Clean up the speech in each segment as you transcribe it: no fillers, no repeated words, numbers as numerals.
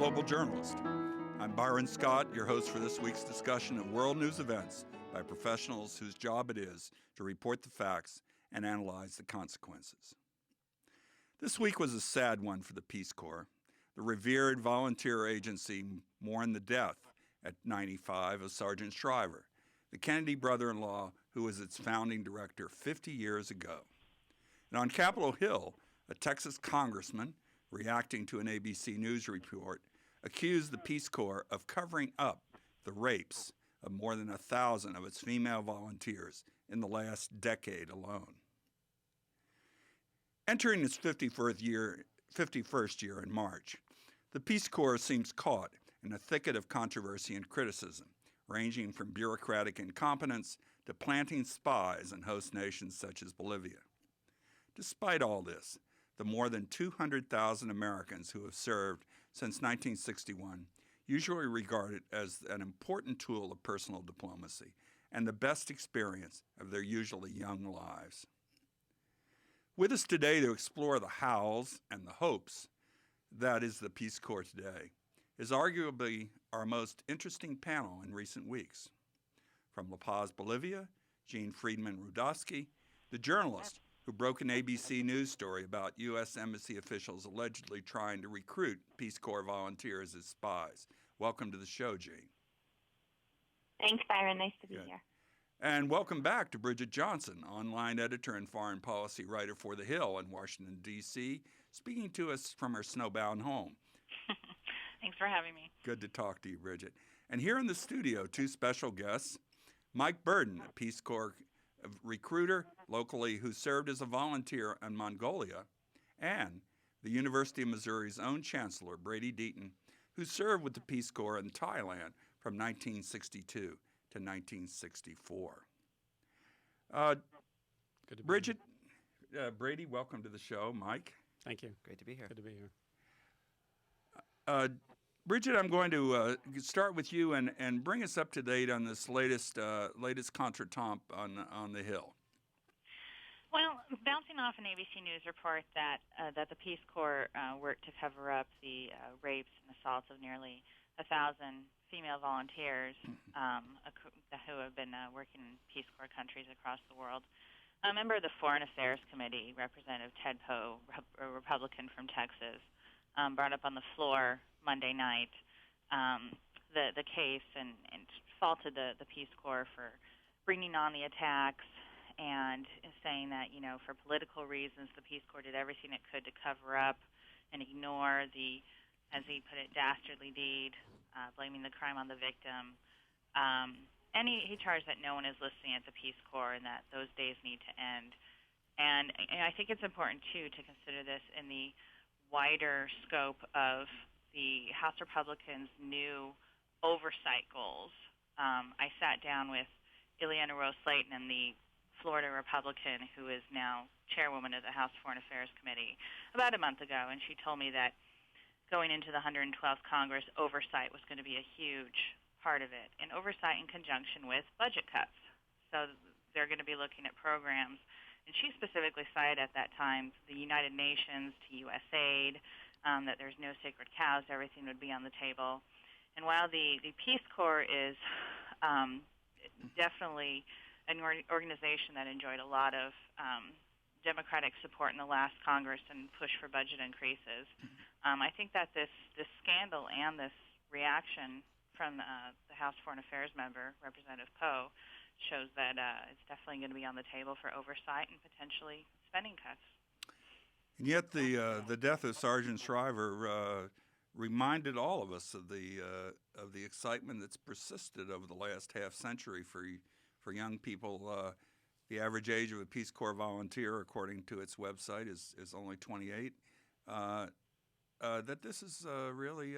Global Journalist. I'm Byron Scott, your host for this week's discussion of world news events by professionals whose job it is to report the facts and analyze the consequences. This week was a sad one for the Peace Corps. The revered volunteer agency mourned the death at 95 of Sergeant Shriver, the Kennedy brother-in-law who was its founding director 50 years ago. And on Capitol Hill, a Texas congressman, reacting to an ABC News report, accused the Peace Corps of covering up the rapes of more than 1,000 of its female volunteers in the last decade alone. Entering its 51st year in March, the Peace Corps seems caught in a thicket of controversy and criticism, ranging from bureaucratic incompetence to planting spies in host nations such as Bolivia. Despite all this, the more than 200,000 Americans who have served since 1961 usually regard it as an important tool of personal diplomacy and the best experience of their usually young lives. With us today to explore the hows and the hopes that is the Peace Corps today is arguably our most interesting panel in recent weeks. From La Paz, Bolivia, Jean Friedman-Rudowski, the journalist who broke an ABC News story about U.S. Embassy officials allegedly trying to recruit Peace Corps volunteers as spies. Welcome to the show, Jean. Thanks, Byron. Nice to be here. And welcome back to Bridget Johnson, online editor and foreign policy writer for The Hill in Washington, D.C., speaking to us from her snowbound home. Thanks for having me. Good to talk to you, Bridget. And here in the studio, two special guests, Mike Burden, a Peace Corps recruiter locally who served as a volunteer in Mongolia, and the University of Missouri's own Chancellor, Brady Deaton, who served with the Peace Corps in Thailand from 1962 to 1964. Bridget, Brady, welcome to the show. Mike. Thank you. Great to be here. Good to be here. Bridget, I'm going to start with you and bring us up to date on this latest contretemps on the Hill. Well, bouncing off an ABC News report that the Peace Corps worked to cover up the rapes and assaults of nearly 1,000 female volunteers who have been working in Peace Corps countries across the world. A member of the Foreign Affairs Committee, Representative Ted Poe, a Republican from Texas, brought up on the floor Monday night the case and faulted the Peace Corps for bringing on the attacks and saying that, for political reasons, the Peace Corps did everything it could to cover up and ignore the, as he put it, dastardly deed, blaming the crime on the victim. And he charged that no one is listening at the Peace Corps and that those days need to end. And I think it's important, too, to consider this in the wider scope of the House Republicans' new oversight goals. I sat down with Ileana Rose-Slayton, and the Florida Republican who is now chairwoman of the House Foreign Affairs Committee, about a month ago, and she told me that going into the 112th Congress, oversight was going to be a huge part of it, and oversight in conjunction with budget cuts. So they're going to be looking at programs. And she specifically cited at that time the United Nations to USAID, that there's no sacred cows, everything would be on the table. And while the Peace Corps is definitely an organization that enjoyed a lot of Democratic support in the last Congress and push for budget increases, I think that this scandal and this reaction from the House Foreign Affairs member, Representative Poe, shows that it's definitely going to be on the table for oversight and potentially spending cuts. And yet the death of Sergeant Shriver reminded all of us of the excitement that's persisted over the last half century for young people. The average age of a Peace Corps volunteer, according to its website, is only 28. That this is really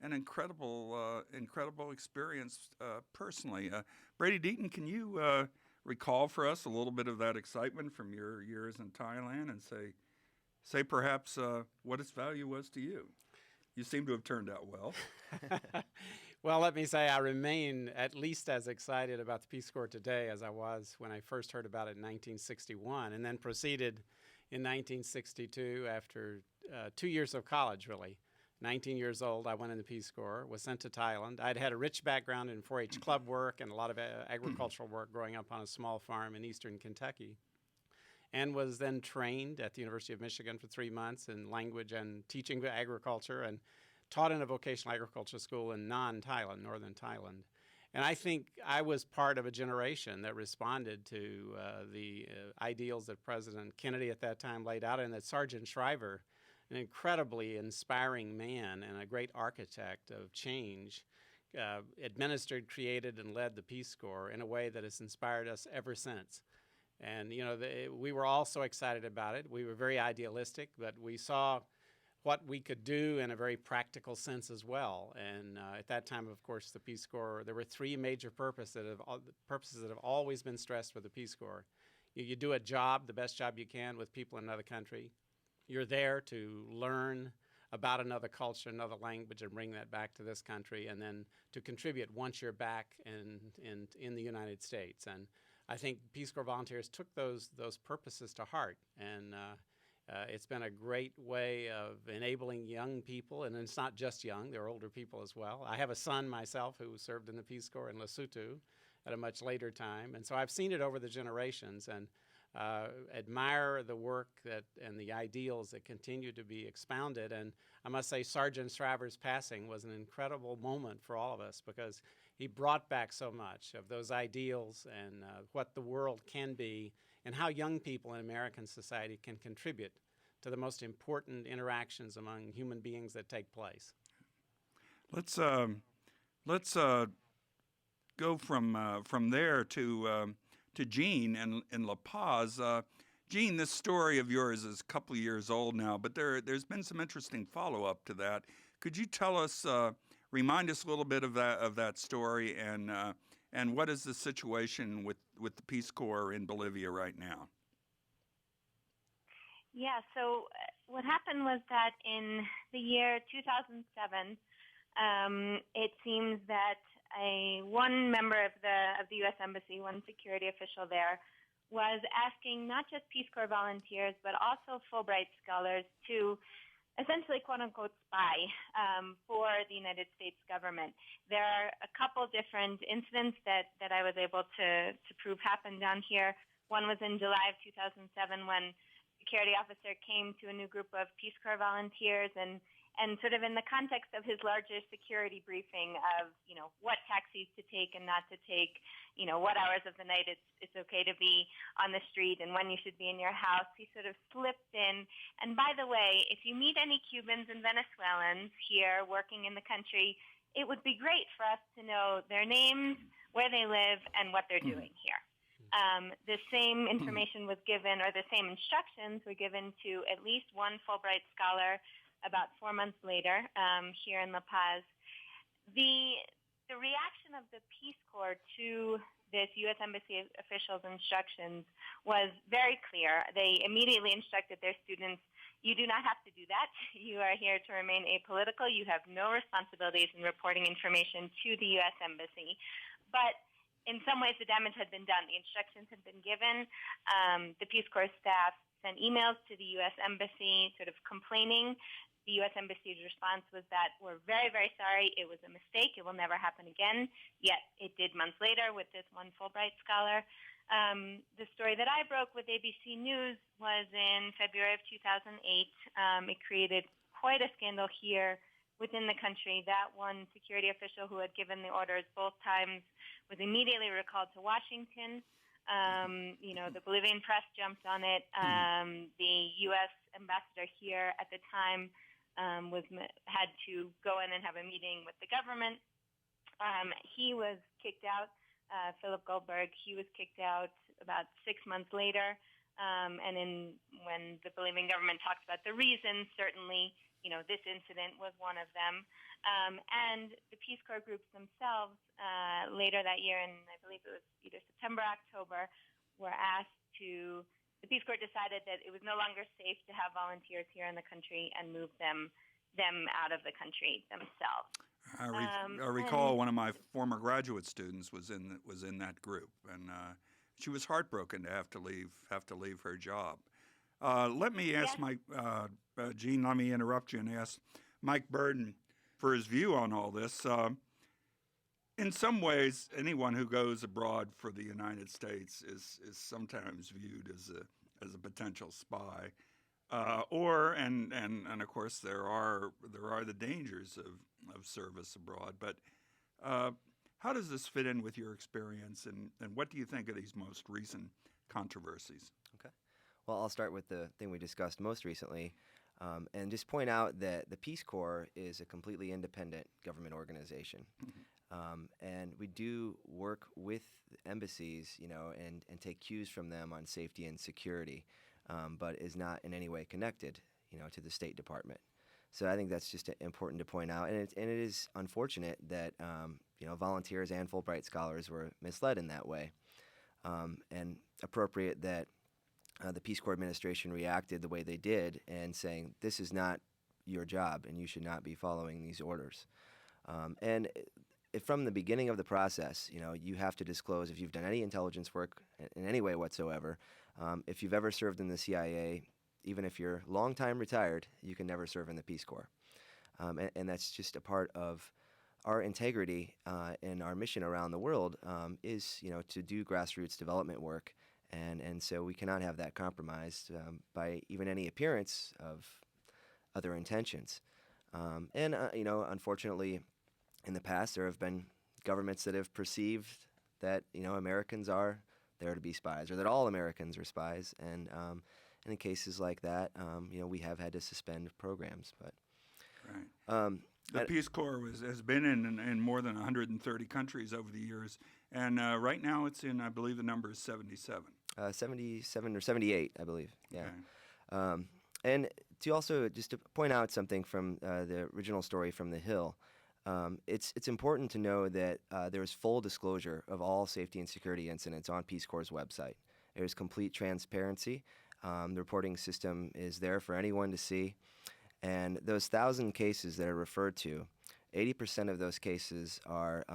an incredible experience personally. Brady Deaton, can you recall for us a little bit of that excitement from your years in Thailand and say perhaps what its value was to you? You seem to have turned out well. Well, let me say I remain at least as excited about the Peace Corps today as I was when I first heard about it in 1961, and then proceeded in 1962 after 2 years of college, really, 19 years old, I went in the Peace Corps, was sent to Thailand. I'd had a rich background in 4-H club work and a lot of agricultural work growing up on a small farm in eastern Kentucky, and was then trained at the University of Michigan for 3 months in language and teaching agriculture, and taught in a vocational agriculture school in non-Thailand, northern Thailand. And I think I was part of a generation that responded to the ideals that President Kennedy at that time laid out, and that Sergeant Shriver, an incredibly inspiring man and a great architect of change, administered, created, and led the Peace Corps in a way that has inspired us ever since. And, you know, we were all so excited about it. We were very idealistic, but we saw what we could do in a very practical sense as well. And at that time, of course, the Peace Corps, there were 3 major purposes that have always been stressed with the Peace Corps. You do a job, the best job you can, with people in another country. You're there to learn about another culture, another language, and bring that back to this country, and then to contribute once you're back in the United States. And I think Peace Corps volunteers took those purposes to heart, and it's been a great way of enabling young people, and it's not just young, there are older people as well. I have a son myself who served in the Peace Corps in Lesotho at a much later time, and so I've seen it over the generations, and admire the work and the ideals that continue to be expounded. And I must say Sergeant Shriver's passing was an incredible moment for all of us, because he brought back so much of those ideals and what the world can be, and how young people in American society can contribute to the most important interactions among human beings that take place. Let's go from there to Jean in La Paz. Jean, this story of yours is a couple of years old now, but there's been some interesting follow-up to that. Could you tell us, remind us a little bit of that story, and what is the situation with the Peace Corps in Bolivia right now? Yeah, so what happened was that in the year 2007, it seems that one member of the U.S. Embassy, one security official there, was asking not just Peace Corps volunteers, but also Fulbright scholars to essentially, quote-unquote, spy for the United States government. There are a couple different incidents that I was able to prove happened down here. One was in July of 2007 when a security officer came to a new group of Peace Corps volunteers and sort of in the context of his larger security briefing of, you know, what taxis to take and not to take, you know, what hours of the night it's okay to be on the street and when you should be in your house, he sort of slipped in. And by the way, if you meet any Cubans and Venezuelans here working in the country, it would be great for us to know their names, where they live, and what they're doing here. The same information was given, or the same instructions were given to at least one Fulbright scholar about 4 months later here in La Paz. The reaction of the Peace Corps to this U.S. Embassy officials' instructions was very clear. They immediately instructed their students, you do not have to do that. You are here to remain apolitical. You have no responsibilities in reporting information to the U.S. Embassy. But in some ways, the damage had been done. The instructions had been given. The Peace Corps staff sent emails to the U.S. Embassy sort of complaining. The U.S. Embassy's response was that we're very, very sorry. It was a mistake. It will never happen again. Yet it did months later with this one Fulbright scholar. The story that I broke with ABC News was in February of 2008. It created quite a scandal here within the country. That one security official who had given the orders both times was immediately recalled to Washington. You know, the Bolivian press jumped on it. The U.S. ambassador here at the time had to go in and have a meeting with the government. He was kicked out. Philip Goldberg, he was kicked out about 6 months later. And when the Bolivian government talks about the reasons, certainly, you know, this incident was one of them. And the Peace Corps groups themselves, later that year, in I believe it was either September, October, were asked to. The Peace Corps decided that it was no longer safe to have volunteers here in the country and moved them out of the country themselves. I recall one of my former graduate students was in that group, and she was heartbroken to have to leave her job. Let me ask Jean. Let me interrupt you and ask Mike Burden for his view on all this. In some ways, anyone who goes abroad for the United States is sometimes viewed as a potential spy, and of course there are the dangers of service abroad. But how does this fit in with your experience, and what do you think of these most recent controversies? Okay. Well, I'll start with the thing we discussed most recently, and just point out that the Peace Corps is a completely independent government organization. And we do work with embassies, and take cues from them on safety and security, but is not in any way connected, to the State Department. So I think that's just important to point out, and it is unfortunate that volunteers and Fulbright scholars were misled in that way, and appropriate that the Peace Corps administration reacted the way they did, and saying this is not your job, and you should not be following these orders. And from the beginning of the process, you have to disclose if you've done any intelligence work in any way whatsoever. If you've ever served in the CIA, even if you're long time retired, you can never serve in the Peace Corps. And that's just a part of our integrity and our mission around the world is, to do grassroots development work. And so we cannot have that compromised by even any appearance of other intentions. Unfortunately, in the past, there have been governments that have perceived that, Americans are there to be spies, or that all Americans are spies. And in cases like that, we have had to suspend programs. But right. The Peace Corps has been in more than 130 countries over the years, and right now it's in, I believe the number is 77. 77 or 78, I believe. Yeah. Okay. And just to point out something from the original story from The Hill, it's important to know that there is full disclosure of all safety and security incidents on Peace Corps' website. There's complete transparency. The reporting system is there for anyone to see. And those 1,000 cases that are referred to, 80% of those cases are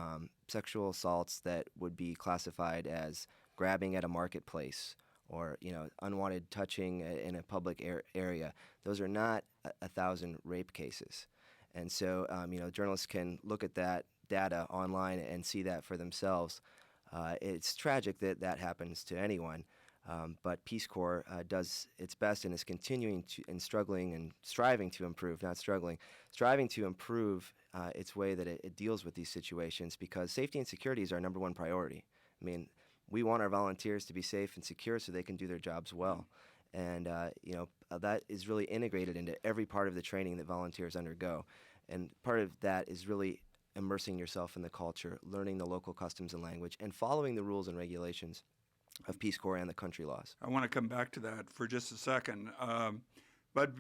sexual assaults that would be classified as grabbing at a marketplace or unwanted touching in a public area. Those are not 1,000 rape cases. And so, journalists can look at that data online and see that for themselves. It's tragic that happens to anyone, but Peace Corps does its best and is continuing to and struggling and striving to improve, not struggling, striving to improve its way that it deals with these situations, because safety and security is our number one priority. I mean, we want our volunteers to be safe and secure so they can do their jobs well. And, that is really integrated into every part of the training that volunteers undergo. And part of that is really immersing yourself in the culture, learning the local customs and language, and following the rules and regulations of Peace Corps and the country laws. I want to come back to that for just a second. But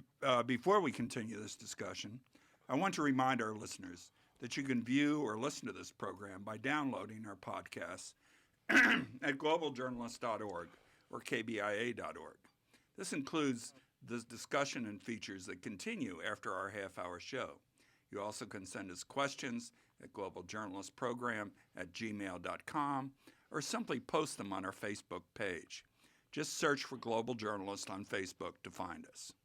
before we continue this discussion, I want to remind our listeners that you can view or listen to this program by downloading our podcasts at globaljournalist.org or kbia.org. This includes the discussion and features that continue after our half-hour show. You also can send us questions at globaljournalistprogram@gmail.com or simply post them on our Facebook page. Just search for Global Journalist on Facebook to find us.